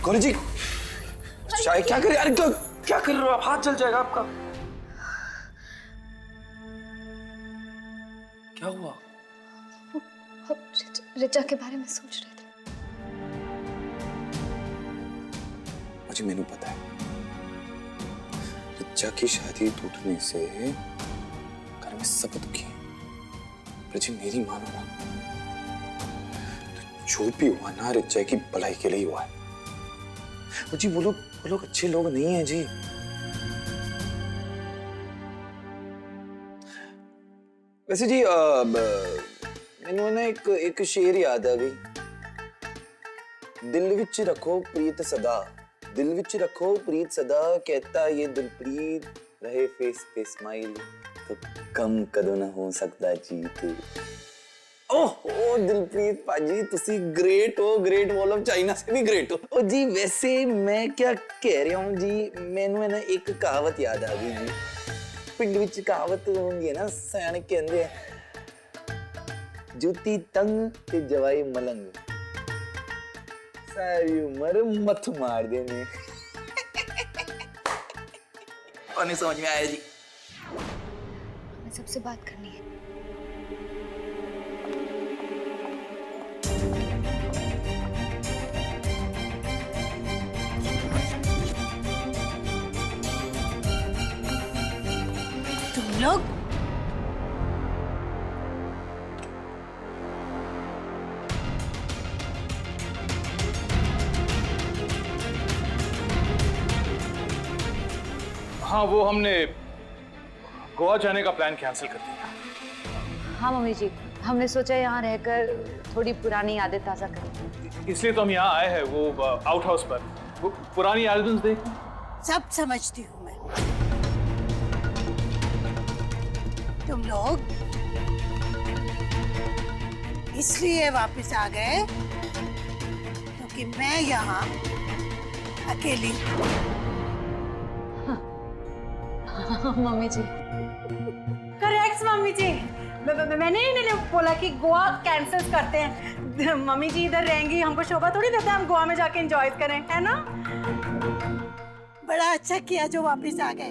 गौरी जी, चाय क्या करे? अरे क्या कर रहे हो आप? हाथ जल जाएगा आपका। क्या हुआ? वो रिचा के बारे में सोच रहे थे। मुझे मैंने पता है, रिचा की शादी टूटने से घर में सब दुखी हैं। मुझे मेरी मानो ना, तो जो भी हुआ ना रिचा की भलाई के लिए ही हुआ है। जी वो लोग अच्छे लोग नहीं हैं जी। वैसे जी मैंने ना एक शेर याद आ गई। दिल विच रखो प्रीत सदा, दिल विच रखो प्रीत सदा, कहता ये दिलप्रीत रहे फेस पे स्माइल, तो कम कदों ना हो सकता जीत। ओह दिलप्रीत पाजी, तुसी ग्रेट हो, ग्रेट वॉल ऑफ चाइना से भी ग्रेट हो। ओ जी वैसे मैं क्या कह रहा हूँ जी, मैंने ना एक कहावत याद आ गई जी। पिंड विच कहावत होंगी ना, सयाने कहंदे जूती तंग ते जवाई मलंग, सारी उम्र मत मार देने। और नहीं समझ में आया जी। हमें सबसे बात करनी है। तुम लोग हाँ, वो हमने गोवा जाने का प्लान कैंसिल कर दिया। हाँ मम्मी जी, हमने सोचा यहाँ रहकर थोड़ी पुरानी यादें ताज़ा करें। इसलिए तो हम यहाँ आए हैं, वो आउट हाउस पर वो पुरानी एल्बम्स देख। सब समझती हूँ मैं। तुम लोग इसलिए वापस आ गए क्योंकि मैं यहाँ अकेली हूँ। मम्मी जी करेक्ट मम्मी जी, मैंने इन्हें बोला कि गोवा कैंसिल करते हैं। मम्मी जी इधर रहेंगी, हमको शोभा थोड़ी देता है हम गोवा में जाके एंजॉय करें, है ना? बड़ा अच्छा किया जो वापस आ गए।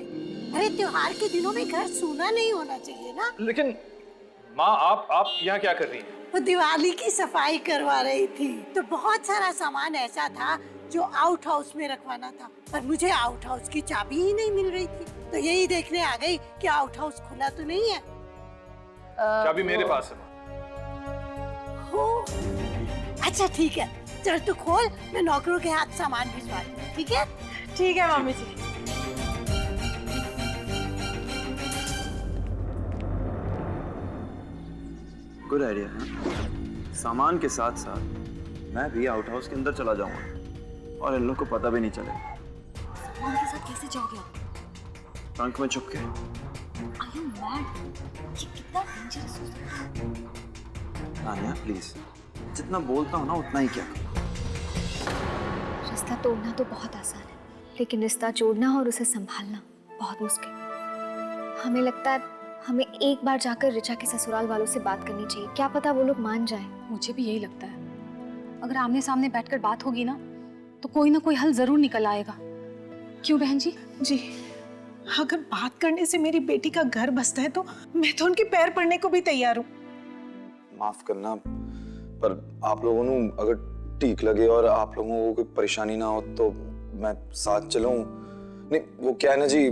अरे त्योहार के दिनों में घर सूना नहीं होना चाहिए ना। लेकिन माँ, आप यहाँ क्या कर रही हैं? वो दिवाली की सफाई करवा रही थी, तो बहुत सारा सामान ऐसा था जो आउट हाउस में रखवाना था, पर मुझे आउट हाउस की चाबी ही नहीं मिल रही थी, तो यही देखने आ गई कि आउट हाउस खुला तो नहीं है। चाबी मेरे पास है। हो अच्छा ठीक है, चल तू खोल, मैं नौकरों के हाथ सामान भिजवा दूँ, ठीक है? ठीक है मम्मी जी। Good idea. सामान के साथ साथ मैं भी आउट हाउस के अंदर चला जाऊंगा और इन लोग को पता भी नहीं चलेगा। सामान के साथ कैसे जाओगे आप? ट्रंक में छुप के। Are you mad? ये कितना डेंजरस हो सकता है? तान्या प्लीज, जितना बोलता हूँ ना उतना ही क्या। रिश्ता तोड़ना तो बहुत आसान है, लेकिन रिश्ता जोड़ना और उसे संभालना बहुत मुश्किल। हमें लगता है हमें एक बार जाकर रिचा के ससुराल वालों से बात करनी चाहिए, क्या पता वो लोग मान जाएं। मुझे भी यही लगता है, अगर आमने सामने बैठकर बात होगी ना तो कोई ना कोई हल जरूर निकल आएगा। क्यों बहन जी? जी, अगर बात करने से मेरी बेटी का घर बसता है तो मैं तो उनके पैर पड़ने को भी तैयार हूँ। माफ करना, पर आप लोगों को अगर ठीक लगे और आप लोगों को कोई परेशानी ना हो तो मैं साथ चलूं। नहीं वो क्या है ना जी,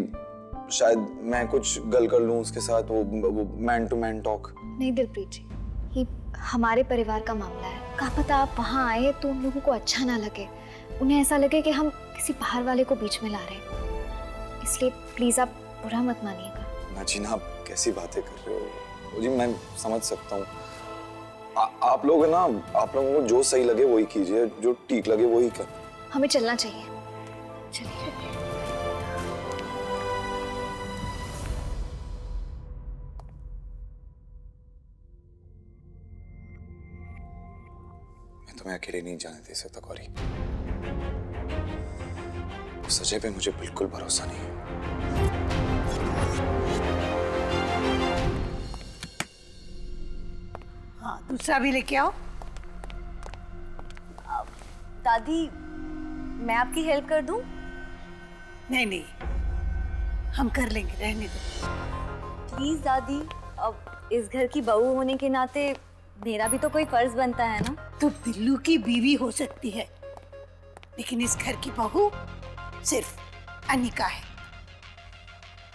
शायद मैं कुछ गल कर लूं उसके साथ, वो मैन टू मैन टॉक। नहीं दिलप्रीत जी, ये हमारे परिवार का मामला है। क्या पता आप वहाँ आए तो उन लोगों को अच्छा ना लगे, उन्हें ऐसा लगे कि हम किसी बाहर वाले को बीच में ला रहे हैं, इसलिए प्लीज आप बुरा मत मानिएगा। नाजीना आप कैसी बातें कर रहे हो जी, मैं समझ सकता हूँ। आप लोग ना, आप लोगों को जो सही लगे वही कीजिए, जो ठीक लगे वही कर। हमें चलना चाहिए, चलिए। मैं अकेले नहीं जाने दे सकता गौरी। सजय पे मुझे बिल्कुल भरोसा नहीं है। दूसरा भी लेके आओ। दादी मैं आपकी हेल्प कर दूं? नहीं नहीं, हम कर लेंगे, रहने दो। प्लीज दादी, अब इस घर की बहू होने के नाते मेरा भी तो कोई फर्ज बनता है ना। तो बिल्लू की बीवी हो सकती है, लेकिन इस घर की बहू सिर्फ अनिका है।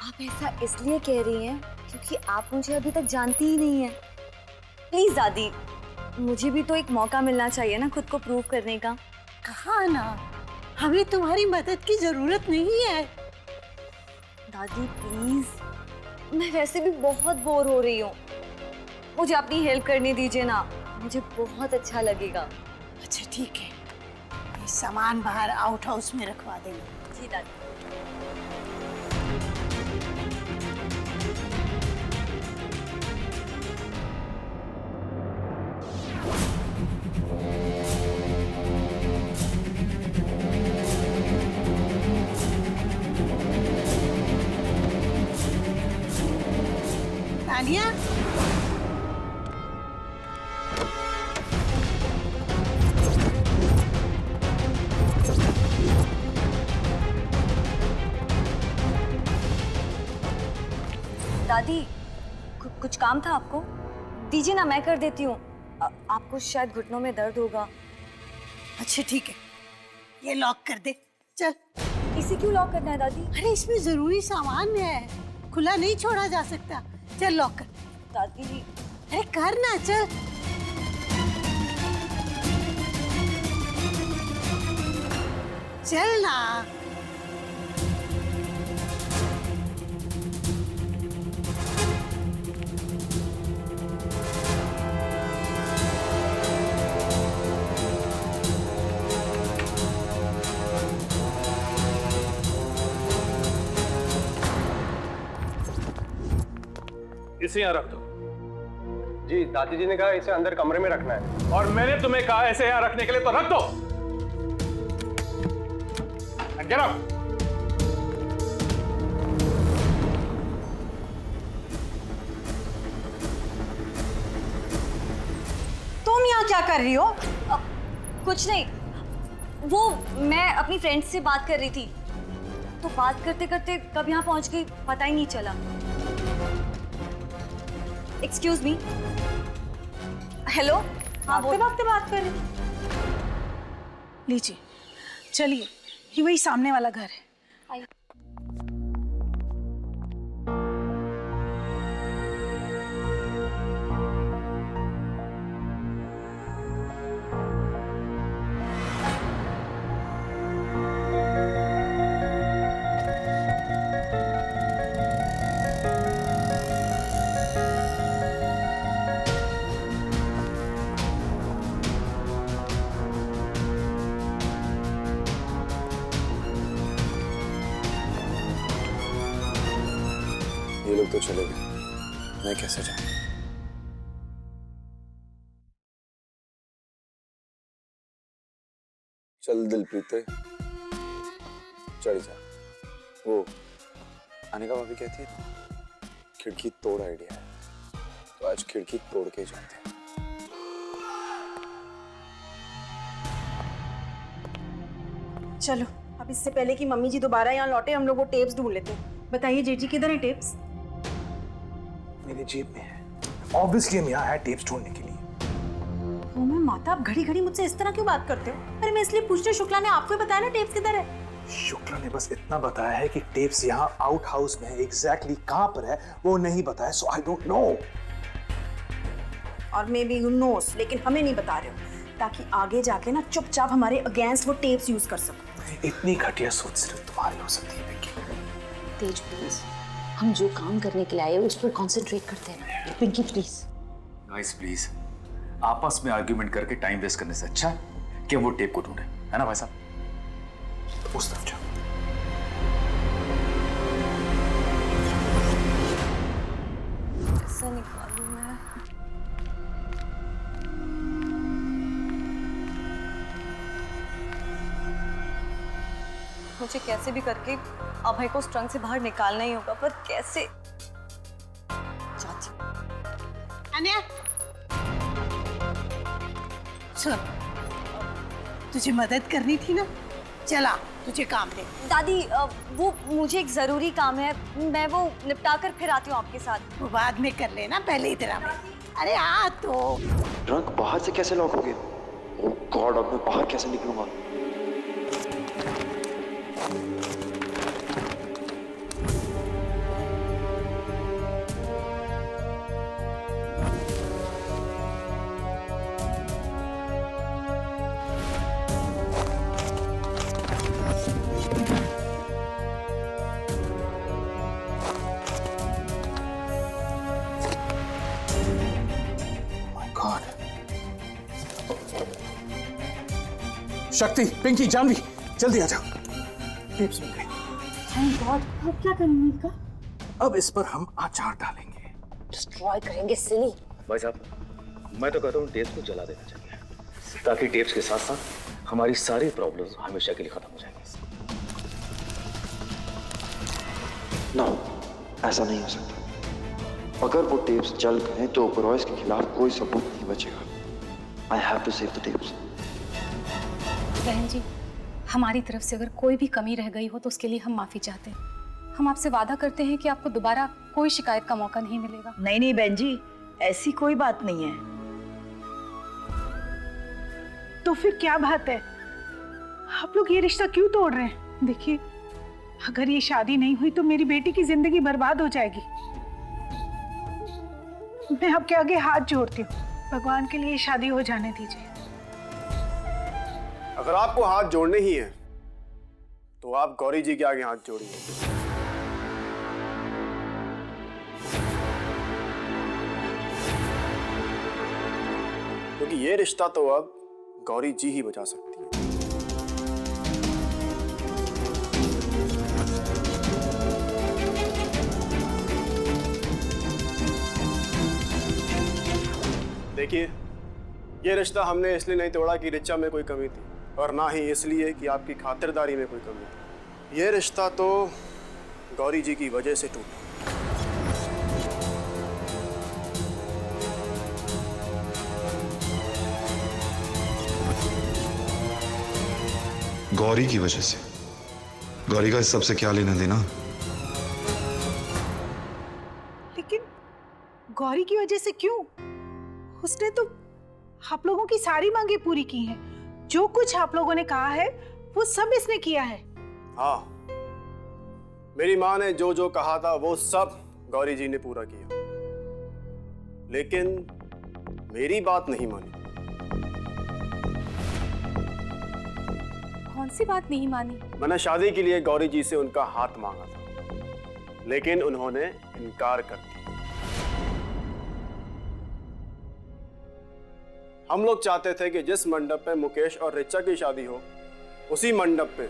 आप ऐसा इसलिए कह रही हैं क्योंकि आप मुझे अभी तक जानती ही नहीं है। प्लीज दादी, मुझे भी तो एक मौका मिलना चाहिए ना खुद को प्रूव करने का। कहा ना, हमें तुम्हारी मदद की जरूरत नहीं है। दादी प्लीज, मैं वैसे भी बहुत बोर हो रही हूँ, मुझे अपनी हेल्प करने दीजिए ना, मुझे बहुत अच्छा लगेगा। अच्छा ठीक है, ये सामान बाहर आउट हाउस में रखवा देंगे। जी दादी। तानिया, दादी, कुछ काम था आपको? दीजिए ना, मैं कर देती हूँ। आपको शायद घुटनों में दर्द होगा। अच्छा ठीक है, ये लॉक कर दे। चल। इसे क्यों लॉक करना है दादी? अरे इसमें जरूरी सामान है, खुला नहीं छोड़ा जा सकता। चल लॉक कर। दादी अरे कर ना, चल। चल ना। इसे यहाँ रख दो। जी, दादी जी ने कहा इसे अंदर कमरे में रखना है। और मैंने तुम्हें कहा ऐसे यहाँ रखने के लिए, तो रख दो। And get out. तुम यहाँ क्या कर रही हो? कुछ नहीं, वो मैं अपनी फ्रेंड से बात कर रही थी, तो बात करते करते कब यहाँ पहुँच गई पता ही नहीं चला। Excuse me. हेलो। हाँ भागते भागते बात कर रही हो। लीजिए, चलिए, ये वही सामने वाला घर है। ये लोग तो चले गए, मैं कैसे जाऊं? चल दिलप्रीत, चढ़ जा। वो अनिका भाभी कहती है खिड़की तोड़ आइडिया है, तो आज खिड़की तोड़ के जाते हैं। चलो, अब इससे पहले कि मम्मी जी दोबारा यहाँ लौटे, हम लोग वो टेप्स ढूंढ लेते हैं। बताइए जेठी, किधर है टेप्स? मेरी जेब में है। ऑब्वियसली हम यहाँ है टेप्स ढूंढने के लिए। ओ मैं माता, आप घड़ी घड़ी मुझसे इस तरह क्यों बात करते हो? अरे मैं इसलिए पूछ रही हूँ, शुक्ला ने आपको बताया ना टेप्स किधर है? शुक्ला ने बस इतना बताया है कि टेप्स यहाँ आउट हाउस में है, एग्जैक्टली कहाँ पर है वो नहीं बताया, सो आई डोंट नो। और मे बी यू नोस, लेकिन हमें नहीं बता रहे हो, ताकि आगे जाके ना चुपचाप हमारे अगेंस्ट वो टेप्स यूज कर सको। इतनी घटिया सोच सिर्फ तुम्हारी हो सकती है पिंकी। तेज प्लीज, हम जो काम करने के लिए आए उस पर कंसंट्रेट करते हैं। पिंकी प्लीज। गाइस प्लीज, आपस में आर्ग्यूमेंट करके टाइम वेस्ट करने से अच्छा है कि वो टेप को ढूंढे, है ना भाई साहब? उस तरफ जाओ। कैसे निकालूं मैं? मुझे कैसे भी करके अभय को स्ट्रंग से बाहर निकालना ही होगा, पर कैसे? चाची। अनया, सुन, तुझे मदद करनी थी ना, चला तुझे काम दे। दादी वो मुझे एक जरूरी काम है, मैं वो निपटा कर फिर आती हूँ आपके साथ। वो बाद में कर लेना, पहले इधर आ। अरे आ तो। ट्रंक बाहर से कैसे लॉक हो गया? ओह गॉड, अब मैं बाहर कैसे निकलूंगा? शक्ति, पिंकी, जानवी, जल्दी आ जाओ। टेप्स मिल गए। Thank God. अब क्या करेंगे इनका? अब इस पर हम अचार डालेंगे। डिस्ट्रॉय करेंगे सिली। भाई साहब, मैं तो कहता हूँ टेप्स को जला देना चाहिए, ताकि टेप्स के साथ साथ हमारी सारी प्रॉब्लम्स हमेशा के लिए खत्म हो जाएंगी। नो, ऐसा नहीं हो सकता। अगर वो टेप्स जल गए तो ओबरॉयज के खिलाफ कोई सबूत नहीं बचेगा। I have to save the tapes. बहन जी, हमारी तरफ से अगर कोई भी कमी रह गई हो तो उसके लिए हम माफी चाहते हैं। हम आपसे वादा करते हैं कि आपको दोबारा कोई शिकायत का मौका नहीं मिलेगा। नहीं नहीं बहन जी, ऐसी कोई बात नहीं है। तो फिर क्या बात है? आप लोग ये रिश्ता क्यों तोड़ रहे हैं? देखिए, अगर ये शादी नहीं हुई तो मेरी बेटी की जिंदगी बर्बाद हो जाएगी। मैं आपके आगे हाथ जोड़ती हूँ, भगवान के लिए शादी हो जाने दीजिए। अगर आपको हाथ जोड़ने ही है तो आप गौरी जी के आगे हाथ जोड़िए। क्योंकि ये रिश्ता तो अब गौरी जी ही बचा सकती है। देखिए, ये रिश्ता हमने इसलिए नहीं तोड़ा कि रिचा में कोई कमी थी, और ना ही इसलिए कि आपकी खातिरदारी में कोई कमी थी। ये रिश्ता तो गौरी जी की वजह से टूटा। गौरी की वजह से? गौरी का इस सबसे क्या लेना देना? लेकिन गौरी की वजह से क्यों? उसने तो आप लोगों की सारी मांगे पूरी की हैं। जो कुछ आप लोगों ने कहा है वो सब इसने किया है। हाँ, मेरी माँ ने जो जो कहा था वो सब गौरी जी ने पूरा किया, लेकिन मेरी बात नहीं मानी। कौन सी बात नहीं मानी? मैंने शादी के लिए गौरी जी से उनका हाथ मांगा था, लेकिन उन्होंने इनकार कर दिया। हम लोग चाहते थे कि जिस मंडप पे मुकेश और रिचा की शादी हो, उसी मंडप पे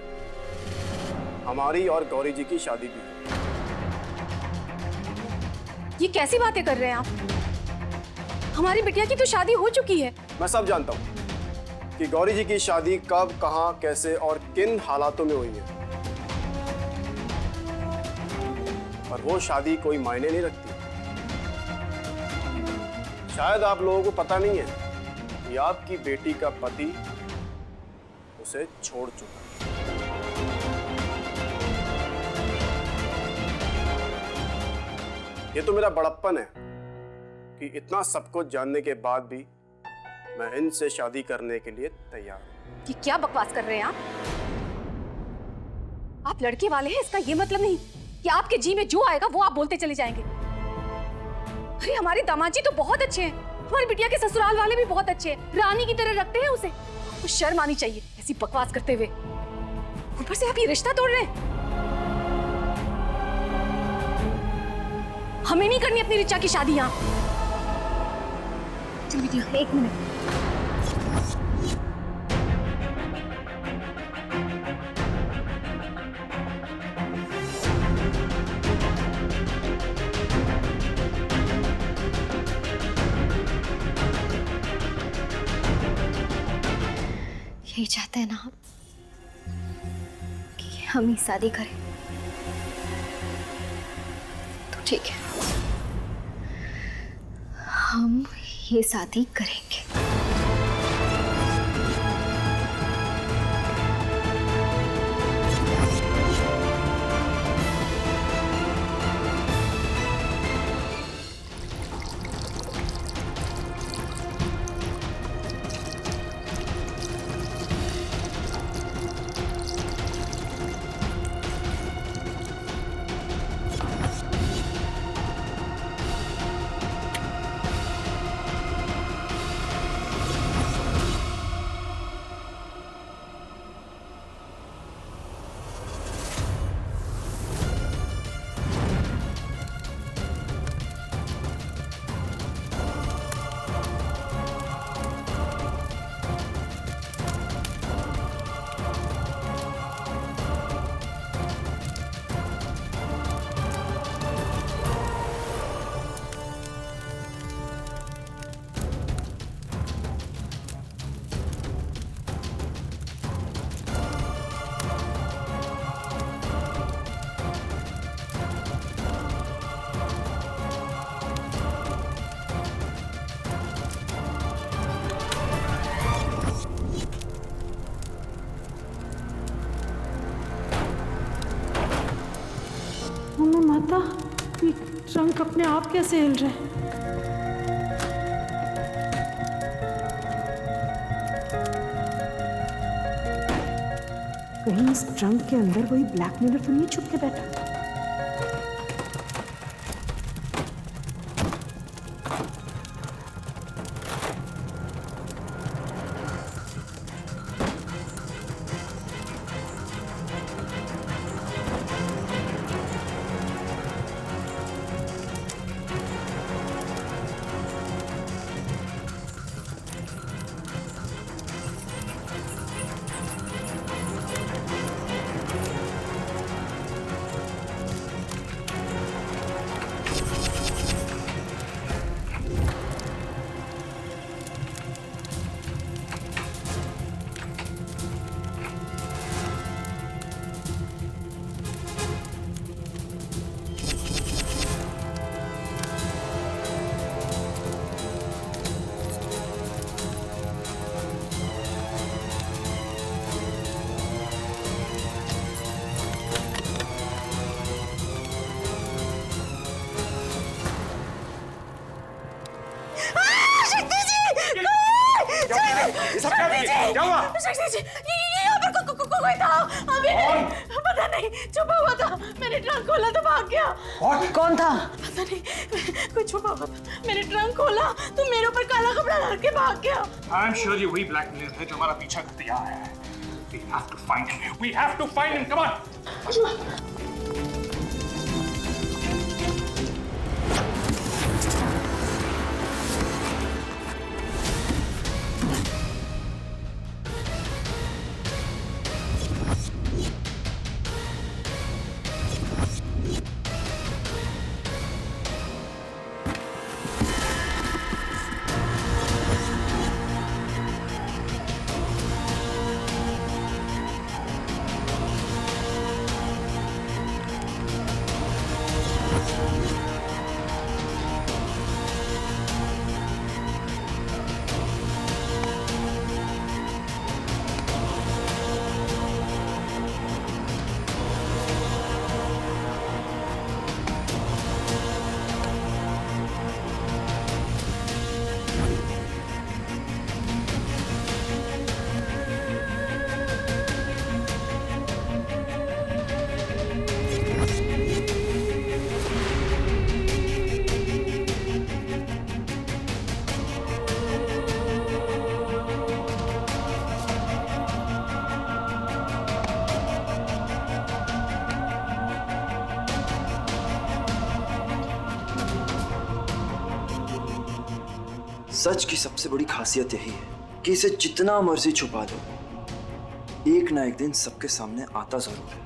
हमारी और गौरी जी की शादी भी हो। ये कैसी बातें कर रहे हैं आप? हमारी बिटिया की तो शादी हो चुकी है। मैं सब जानता हूँ कि गौरी जी की शादी कब, कहाँ, कैसे और किन हालातों में हुई है, पर वो शादी कोई मायने नहीं रखती। शायद आप लोगों को पता नहीं है कि आपकी बेटी का पति उसे छोड़ चुका है। ये तो मेरा बड़प्पन है कि इतना सब कुछ जानने के बाद भी मैं इनसे शादी करने के लिए तैयार हूं। कि क्या बकवास कर रहे हैं आप लड़के वाले हैं, इसका ये मतलब नहीं कि आपके जी में जो आएगा वो आप बोलते चले जाएंगे। अरे हमारे दामाद जी तो बहुत अच्छे हैं, हमारी बिटिया के ससुराल वाले भी बहुत अच्छे हैं, रानी की तरह रखते हैं उसे। तो शर्म आनी चाहिए ऐसी बकवास करते हुए। ऊपर से आप ये रिश्ता तोड़ रहे हैं। हमें नहीं करनी अपनी रिचा की शादी यहाँ। चल बिटिया, एक मिनट। यही चाहते हैं ना हम कि हम ही शादी करें, तो ठीक है, हम ये शादी करेंगे। माता, ये ट्रंक अपने आप कैसे हिल रहा है? कहीं इस ट्रंक के अंदर वही ब्लैक मिरर तो नहीं छुप के बैठा? शक्ति जी, ये यहाँ पर कोई था अभी? पता नहीं, छुपा हुआ था। मैंने ट्रंक खोला तो भाग गया। कौन था? पता नहीं, कोई छुपा हुआ था। मैंने ट्रंक खोला तो मेरे ऊपर काला कपड़ा डाल के भाग गया। आई एम श्योर ये वही ब्लैकमेलर है जो हमारा पीछा करते यहाँ है। We have to find him. We have to find him. Come on. सच की सबसे बड़ी खासियत यही है कि इसे जितना मर्जी छुपा दो, एक ना एक दिन सबके सामने आता जरूर है।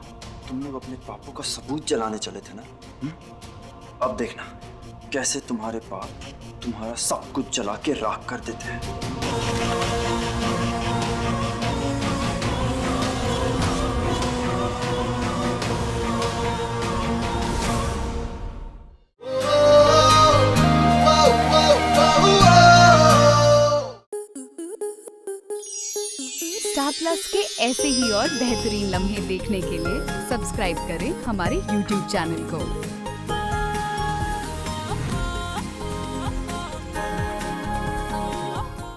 तुम लोग अपने पापों का सबूत जलाने चले थे ना? अब देखना कैसे तुम्हारे पाप तुम्हारा सब कुछ जला के राख कर देते हैं। स्टार प्लस के ऐसे ही और बेहतरीन लम्हे देखने के लिए सब्सक्राइब करें हमारे YouTube चैनल को।